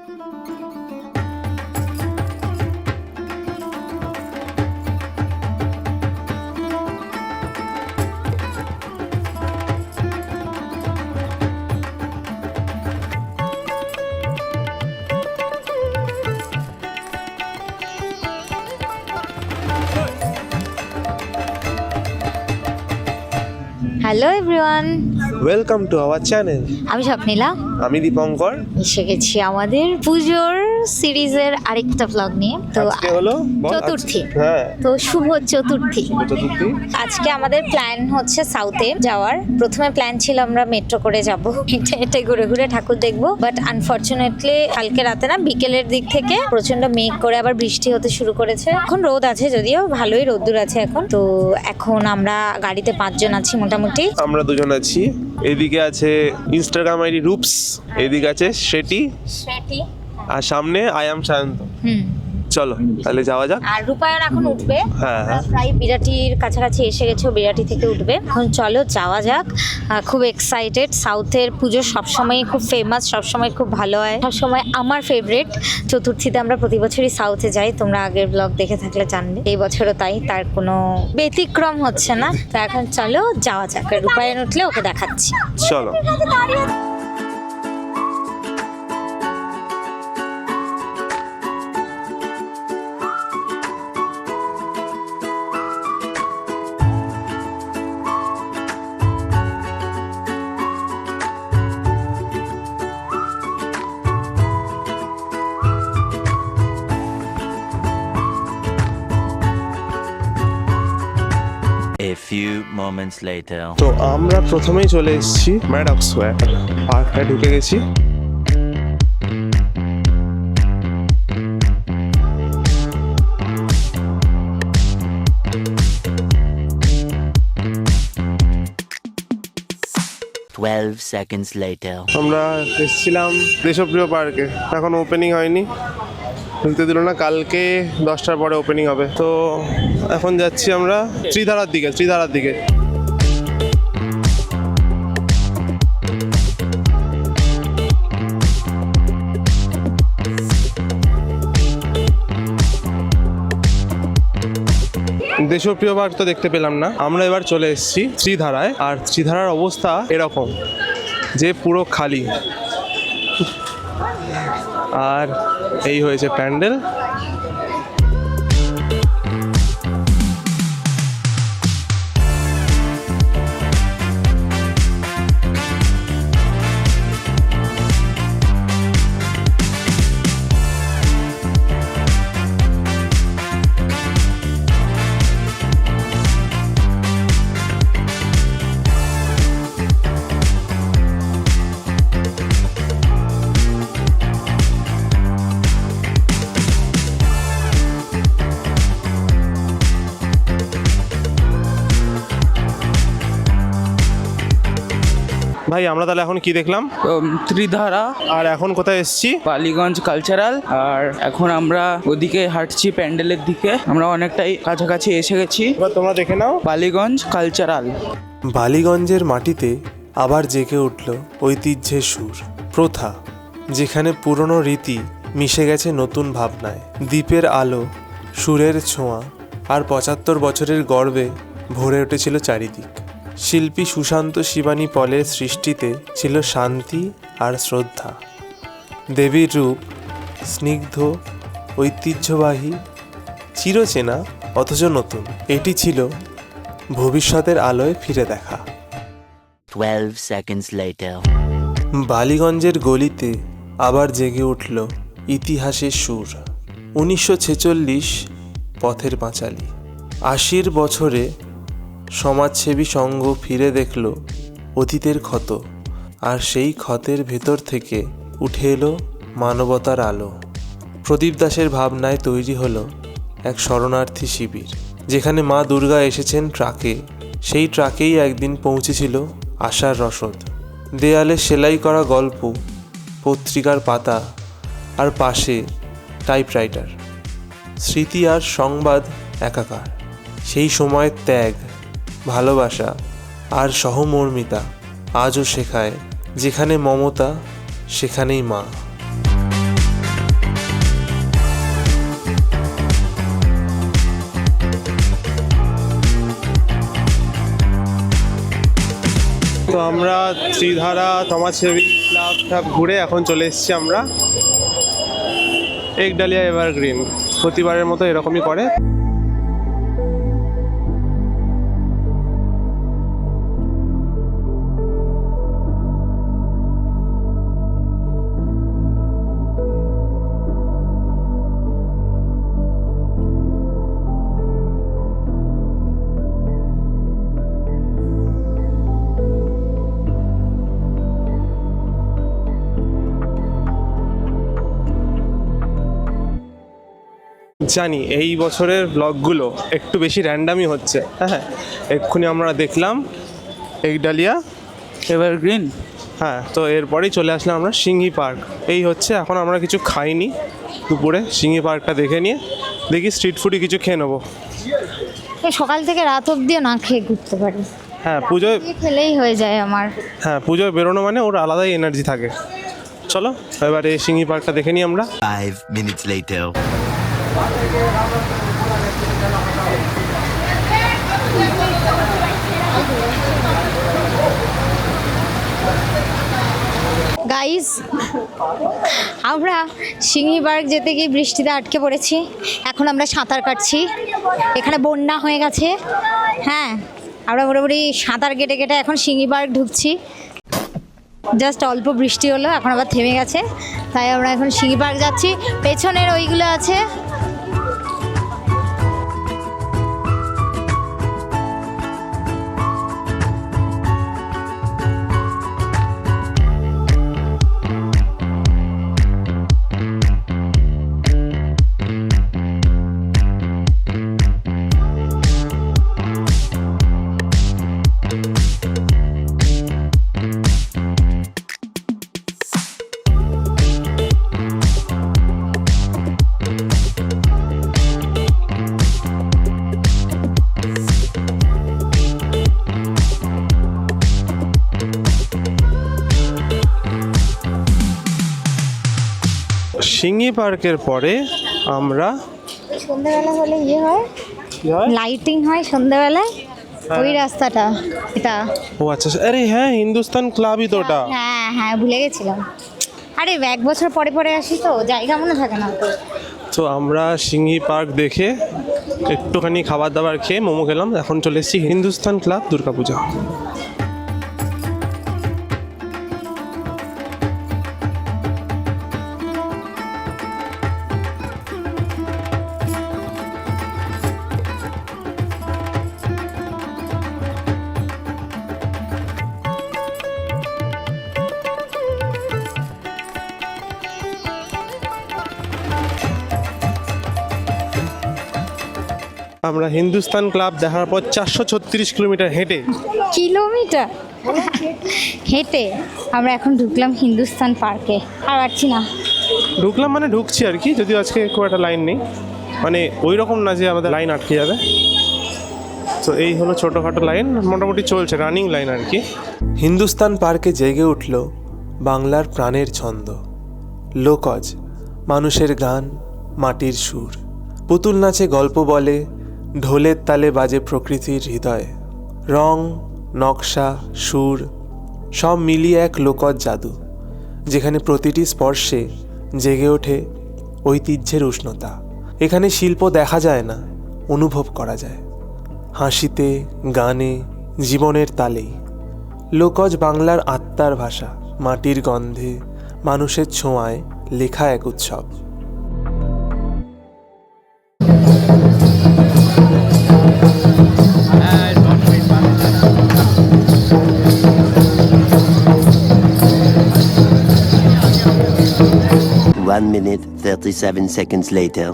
Hello everyone, welcome to our channel. আমি স্বপ্নীলা, আমি দীপঙ্কর। এসে গেছি আমাদের পুজোর সিরিজের আরেকটা ব্লগ নিয়ে। তো আজকে হলো চতুর্থী। হ্যাঁ, তো শুভ চতুর্থী। চতুর্থী। আজকে আমাদের প্ল্যান হচ্ছে সাউথে যাওয়ার। প্রথমে প্ল্যান ছিল আমরা মেট্রো করে যাব, হেঁটে হেঁটে ঘুরে ঘুরে ঠাকুর দেখবো, বাট আনফরচুনেটলি কালকে রাতে না বিকেলের দিক থেকে প্রচন্ড মেঘ করে আবার বৃষ্টি হতে শুরু করেছে। এখন রোদ আছে, যদিও ভালোই রোদ্দুর আছে এখন। তো এখন আমরা গাড়িতে 5 জন আছি মোটামুটি। আমরা 2 জন আছি। এদিকে আছে ইনস্টাগ্রাম আইডি রূপস, এদিকে আছে শ্রেটি, আর সামনে আই এম সায়ন্ত। চলো তাহলে যাওয়া যাক। আর রূপায়ণ এখন উঠবে। হ্যাঁ, হ্যাঁ। প্রায় বিরাটির কাছাকাছি এসে গেছে, বিরাটি থেকে উঠবে। এখন চলো যাওয়া যাক। খুব এক্সাইটেড। সাউথের পুজো সবসময় খুব ফেমাস, সবসময় খুব ভালো হয়, সবসময় আমার ফেভারিট। চতুর্থীতে আমরা প্রতি বছরই সাউথে যাই, তোমরা আগের ব্লগ দেখে থাকলে জানবে। এই বছরও তাই, তার কোনো ব্যতিক্রম হচ্ছে না। তো এখন চলো যাওয়া যাক, রূপায়ণ উঠলে ওকে দেখাচ্ছি। চলো। A few moments later. তো আমরা প্রথমেই চলে এসেছি ম্যাডক স্কোয়ার, পার্কে ঢুকে গেছি। Seconds later. আমরা এসেছিলাম দেশপ্রিয় পার্কে, এখন ওপেনিং হয়নি, ঢুকতে দিল না। কালকে 10টার পরে ওপেনিং হবে। তো এখন যাচ্ছি আমরা ত্রিধারার দিকে। দেশপ্রিয় পার্ক তো দেখতে পেলাম না। আমরা এবার চলে এসেছি ত্রিধারায়। আর ত্রিধারার অবস্থা এরকম যে পুরো খালি, আর এই হয়েছে প্যান্ডেল। ভাই আমরা তাহলে এখন কি দেখলাম? ত্রিধারা। আর এখন কোথায় এসেছি? বালিগঞ্জ কালচারাল। আর এখন আমরা ওদিকে হাঁটছি প্যান্ডেলের দিকে। আমরা অনেকটাই কাছাকাছি এসে গেছি। এবার তোমরা দেখে নাও বালিগঞ্জ কালচারাল। বালিগঞ্জের মাটিতে আবার জেগে উঠল ঐতিহ্যের সুর, প্রথা, যেখানে পুরনো রীতি মিশে গেছে নতুন ভাবনায়। দ্বীপের আলো, সুরের ছোঁয়া আর 75 বছরের গর্বে ভরে উঠেছিল চারিদিক। শিল্পী সুশান্ত শিবানী পলের সৃষ্টিতে ছিল শান্তি আর শ্রদ্ধা। দেবীর রূপ স্নিগ্ধ, ঐতিহ্যবাহী, চিরচেনা অথচ নতুন। এটি ছিল ভবিষ্যতের আলোয় ফিরে দেখা। 12 seconds later. বালিগঞ্জের গলিতে আবার জেগে উঠল ইতিহাসের সুর। 1946 পথের পাঁচালী। 80 বছরে সমাজসেবী সংঘ ফিরে দেখল অতীতের ক্ষত, আর সেই ক্ষতের ভেতর থেকে উঠে এলো মানবতার আলো। প্রদীপ দাসের ভাবনায় তৈরি হলো এক শরণার্থী শিবির, যেখানে মা দুর্গা এসেছেন ট্রাকে। সেই ট্রাকেই একদিন পৌঁছেছিল আশার রসদ। দেয়ালে সেলাই করা গল্প, পত্রিকার পাতা, আর পাশে টাইপরাইটার। স্মৃতি আর সংবাদ একাকার। সেই সময়ের ত্যাগ, ভালোবাসা আর সহমর্মিতা আজও শেখায় যেখানে মমতা সেখানেই মা। আমরা ত্রিধারা সমাজসেবী ক্লাব ঘুরে এখন চলে এসেছি আমরা একডালিয়া এভারগ্রিন। প্রতিবারের মতো এরকমই করে। জানি এই বছরের ব্লগগুলো একটু বেশি র্যান্ডামই হচ্ছে। হ্যাঁ, এক্ষুনি আমরা দেখলাম একডালিয়া এভারগ্রিন। হ্যাঁ, তো এরপরেই চলে আসলাম আমরা সিংহি পার্ক। এই হচ্ছে, এখন আমরা কিছু খাইনি দুপুরে, সিংহি পার্কটা দেখে নিয়ে দেখি স্ট্রিট ফুডই কিছু খেয়ে নেবো। সকাল থেকে রাত অবধিও না খেয়ে ঘুরতে পারি। হ্যাঁ, পুজোয় খেলেই হয়ে যায় আমার। হ্যাঁ, পুজোয় বেরোনো মানে ওর আলাদাই এনার্জি থাকে। চলো এবারে সিংহি পার্কটা দেখে নিই আমরা। 5 minutes later. গাইস, আমরা সিংহি পার্ক যেতে গিয়ে বৃষ্টিতে আটকে পড়েছি। এখন আমরা সাঁতার কাটছি, এখানে বন্যা হয়ে গেছে। হ্যাঁ, আমরা মোটামুটি সাঁতার কেটে কেটে এখন সিংহি পার্ক ঢুকছি। জাস্ট অল্প বৃষ্টি হলো, এখন আবার থেমে গেছে, তাই আমরা এখন সিংহি পার্ক যাচ্ছি। পেছনের ওইগুলো আছে। সিংহি পার্কের পরে আমরা সন্ধ্যাবেলা হলে ইয়ে হয়, লাইটিং হয় সন্ধ্যাবেলায়। ওই রাস্তাটা এটা। ও আচ্ছা, আরে হ্যাঁ, হিন্দুস্তান ক্লাবই তো ওটা। হ্যাঁ হ্যাঁ, ভুলে গেছিলাম। আরে এক বছর পরে পরে আসি তো, জায়গা মনে থাকে না তো। তো আমরা সিংহি পার্ক দেখে একটুখানি খাবার দাবার খেয়ে মোমো খেলাম। এখন চলে এসেছি হিন্দুস্তান ক্লাব দুর্গাপূজা। আমরা হিন্দুস্তান ক্লাব দেখার পর 436 কিলোমিটার হেঁটে হেঁটে আমরা এখন ঢুকলাম হিন্দুস্তান পার্কে। আর পারছি না, ঢুকলাম মানে ঢুকছি আর কি, যদিও আজকে খুব একটা লাইন নেই, মানে ওই রকম না যে আমাদের লাইন আটকে যাবে। তো এই হলো ছোটোখাটো লাইন, মোটামুটি চলছে, রানিং লাইন আর কি। হিন্দুস্তান পার্কে জেগে উঠল বাংলার প্রাণের ছন্দ, লোকজ, মানুষের গান, মাটির সুর, পুতুল নাচে গল্প বলে, ঢোলের তালে বাজে প্রকৃতির হৃদয়ে। রং, নকশা, সুর সব মিলিয়ে এক লোকজ জাদু, যেখানে প্রতিটি স্পর্শে জেগে ওঠে ঐতিহ্যের উষ্ণতা। এখানে শিল্প দেখা যায় না, অনুভব করা যায় হাসিতে, গানে, জীবনের তালেই। লোকজ বাংলার আত্মার ভাষা, মাটির গন্ধে, মানুষের ছোঁয়ায় লেখা এক উৎসব। One minute, 37 seconds later.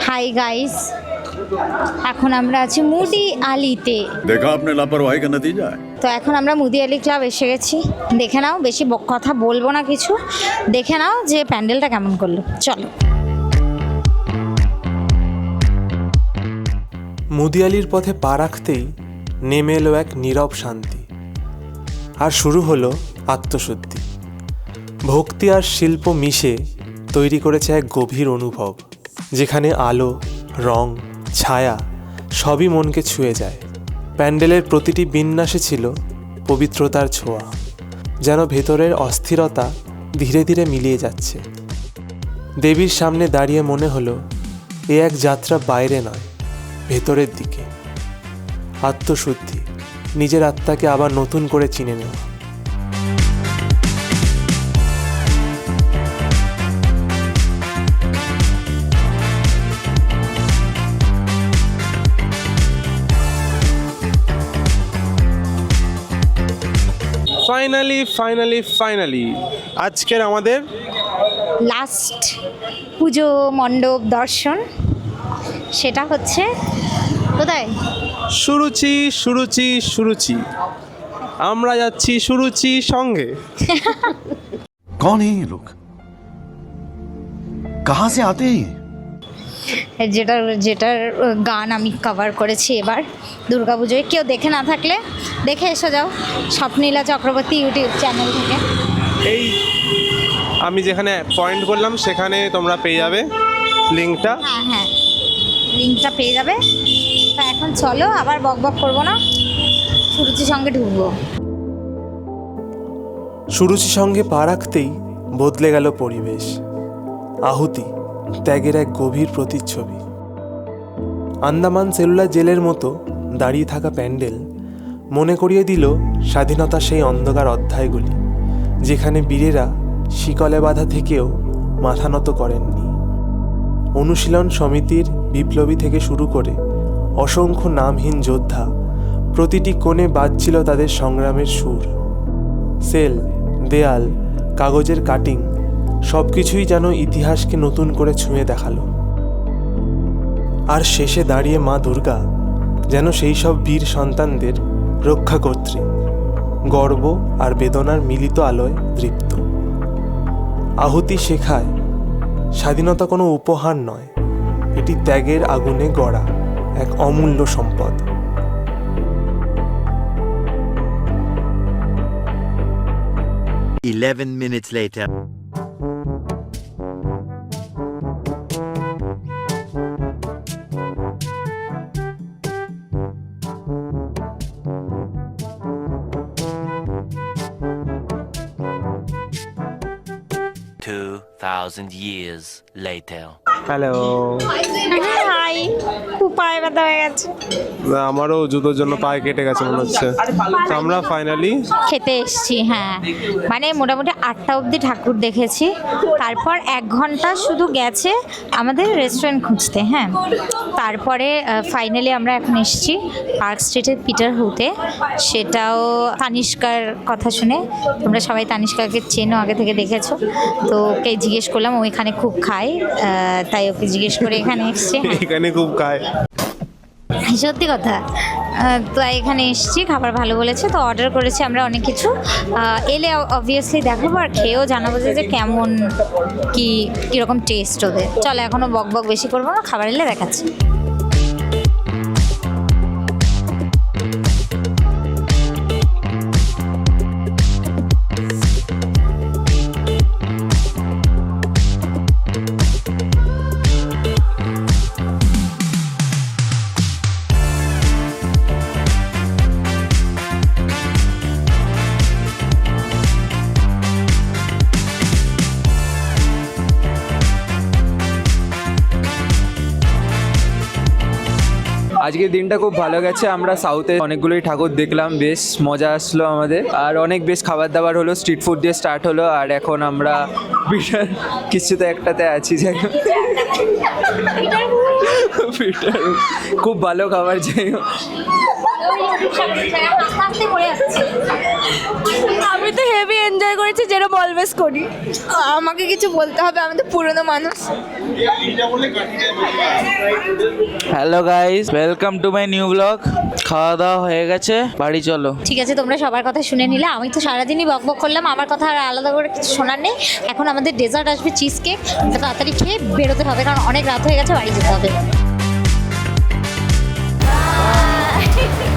Hi guys, এখন আমরা আছি মুদি আলিতে। देखा आपने लापरवाही का नतीजा है। তো এখন আমরা মুদি আলি ক্লাব এসে গেছি। দেখে নাও, বেশি কথা বলবো না কিছু, দেখে নাও যে প্যান্ডেলটা কেমন করলো। চলো। মুদিয়ালির পথে পা রাখতেই নেমে এলো এক নীরব শান্তি, আর শুরু হলো আত্মশুদ্ধি। ভক্তি আর শিল্প মিশে তৈরি করেছে এক গভীর অনুভব, যেখানে আলো, রং, ছায়া সবই মনকে ছুঁয়ে যায়। প্যান্ডেলের প্রতিটি বিন্যাসে ছিল পবিত্রতার ছোঁয়া, যেন ভেতরের অস্থিরতা ধীরে ধীরে মিলিয়ে যাচ্ছে। দেবীর সামনে দাঁড়িয়ে মনে হলো এ এক যাত্রা বাইরে নয়, ভেতরের দিকে। আত্মশুদ্ধি, নিজের আত্মাকে আবার নতুন করে চিনে নেওয়া। ফাইনালি আজকের আমাদের লাস্ট পুজো মণ্ডপ দর্শন, সেটা হচ্ছে কোথায়? সুরুচি। আমরা যাচ্ছি সুরুচি সঙ্গে। कौन है ये लोग? कहाँ से आते हैं ये? যেটার গান আমি কভার করেছি এবার দুর্গাপুজোয়। কেউ দেখে না থাকলে দেখে এসে যাও স্বপ্নীলা চক্রবর্তী ইউটিউব চ্যানেল থেকে। এই আমি যেখানে পয়েন্ট করলাম সেখানে তোমরা পেয়ে যাবে লিঙ্কটা। হ্যাঁ, লিঙ্কটা পেয়ে যাবে। তা এখন চলো, আবার বকবক করবো না, সুরুচির সঙ্গে ঢুকবো। সুরুচি সঙ্গে পা রাখতেই বদলে গেল পরিবেশ। আহুতি, ত্যাগের এক গভীর প্রতিচ্ছবি। আন্দামান সেলুলার জেলের মতো দাঁড়িয়ে থাকা প্যান্ডেল মনে করিয়ে দিল স্বাধীনতার সেই অন্ধকার অধ্যায়গুলি, যেখানে বীরেরা শিকলে বাঁধা থেকেও মাথা নত করেননি। অনুশীলন সমিতির বিপ্লবী থেকে শুরু করে অসংখ্য নামহীন যোদ্ধা, প্রতিটি কোণে বাজছিল তাদের সংগ্রামের সুর। সেল, দেয়াল, কাগজের কাটিং সব কিছুই যেন ইতিহাসকে নতুন করে ছুঁয়ে দেখালো। আর শেষে দাঁড়িয়ে মা দুর্গা যেন সেই সব বীর সন্তানদের রক্ষাকর্ত্রী, গর্ব আর বেদনার মিলিত আলোয় দৃপ্ত। আহুতি শেখায় স্বাধীনতা কোনো উপহার নয়, এটি ত্যাগের আগুনে গড়া এক অমূল্য সম্পদ। Eleven minutes later. $2,000 years later. Hello, hi, খুব পায়ে ব্যথা হয়ে গেছে। আমারও জুতোর জন্য পায়ে কেটে গেছে মনে হচ্ছে। তো আমরা ফাইনালি খেতে এসছি। হ্যাঁ, মানে মোটামুটি 8টা অবধি ঠাকুর দেখেছি, তারপর 1 ঘন্টা শুধু গেছে আমাদের রেস্টুরেন্ট খুঁজতে। হ্যাঁ, তারপরে ফাইনালি আমরা এখন এসছি পার্ক স্ট্রিটের পিটার হুতে। সেটাও তানিষ্কার কথা শুনে, তোমরা সবাই তানিষ্কাকে চেনো, আগে থেকে দেখেছো। তো ওকে জিজ্ঞেস করলাম, ও এখানে খুব খায়, তাই ওকে জিজ্ঞেস করে এখানে এসছে। এখানে খুব খায়, সত্যি কথা। তো এখানে এসেছি, খাবার ভালো বলেছে, তো অর্ডার করেছি আমরা অনেক কিছু। এলে অবভিয়াসলি দেখাবো আর খেয়েও জানাবো যে কেমন কীরকম টেস্ট ওদের। চলো, এখনও বক বেশি করবো না, খাবার এলে দেখাচ্ছি। আজকের দিনটা খুব ভালো গেছে। আমরা সাউথে অনেকগুলোই ঠাকুর দেখলাম, বেশ মজা আসলো আমাদের, আর অনেক বেশ খাবার দাবার হলো, স্ট্রিট ফুড দিয়ে স্টার্ট হলো, আর এখন আমরা পিটার কিছুতে একটাতে আছি। যাই হোক, পিটার খুব ভালো খাবার। যাই হোক, আমি তো হেভি এনজয় করেছি, যেরকম অলওয়েজ করি। আমাকে কিছু বলতে হবে, আমি তো পুরনো মানুষ। Hello guys, welcome to my new blog. খাওয়া দাওয়া হয়ে গেছে, বাড়ি চলো। ঠিক আছে, তোমরা সবার কথা শুনে নিলে। আমি তো সারাদিনই বক করলাম, আমার কথা আর আলাদা করে কিছু শোনার নেই। এখন আমাদের ডেজার্ট আসবে, চিজ কেক। তাড়াতাড়ি খেয়ে বেরোতে হবে, কারণ অনেক রাত হয়ে গেছে, বাড়ি যেতে হবে। হয়েছে